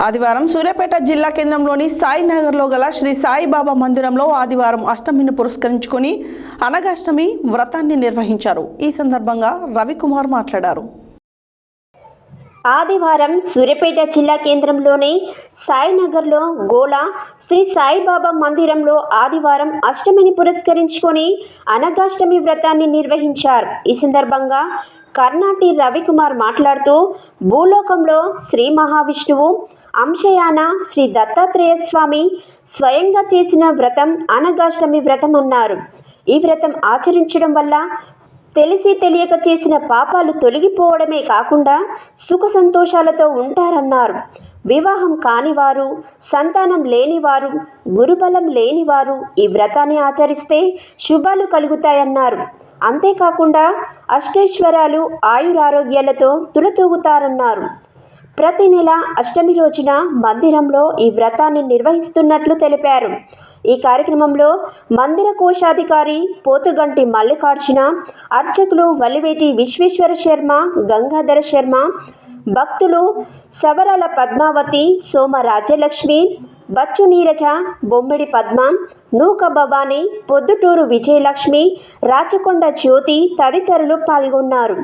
ఆదివారం సూర్యాపేట జిల్లా కేంద్రంలోని సాయినగర్లో గల శ్రీ సాయిబాబా మందిరంలో ఆదివారం అష్టమిని పురస్కరించుకొని అనగాష్టమి వ్రతాన్ని నిర్వహించారు. ఈ సందర్భంగా రవికుమార్ మాట్లాడారు. ఆదివారం సూర్యాపేట జిల్లా కేంద్రంలోని సాయినగర్లో గోల శ్రీ సాయిబాబా మందిరంలో ఆదివారం అష్టమిని పురస్కరించుకొని అనగాష్టమి వ్రతాన్ని నిర్వహించారు. ఈ సందర్భంగా కర్ణాటి రవికుమార్ మాట్లాడుతూ భూలోకంలో శ్రీ మహావిష్ణువు అంశయాన శ్రీ దత్తాత్రేయ స్వామి స్వయంగా చేసిన వ్రతం అనగాష్టమి వ్రతం అన్నారు. ఈ వ్రతం ఆచరించడం వల్ల తెలిసి తెలియక చేసిన పాపాలు తొలగిపోవడమే కాకుండా సుఖ సంతోషాలతో ఉంటారన్నారు. వివాహం కానివారు, సంతానం లేనివారు, గురుబలం లేనివారు ఈ వ్రతాన్ని ఆచరిస్తే శుభాలు కలుగుతాయన్నారు. అంతేకాకుండా అష్టైశ్వర్యాలు ఆయురారోగ్యాలతో తులతూగుతారన్నారు. ప్రతి నెల అష్టమి రోజున మందిరంలో ఈ వ్రతాన్ని నిర్వహిస్తున్నట్లు తెలిపారు. ఈ కార్యక్రమంలో మందిర కోశాధికారి పోతుగంటి మల్లికార్జున, అర్చకులు వల్లివేటి విశ్వేశ్వర శర్మ, గంగాధర శర్మ, భక్తులు సవరాల పద్మావతి, సోమ రాజ్యలక్ష్మి, బచ్చు నీరజ, బొమ్మిడి పద్మ, నూక భవాని, పొద్దుటూరు విజయలక్ష్మి, రాచకొండ జ్యోతి తదితరులు పాల్గొన్నారు.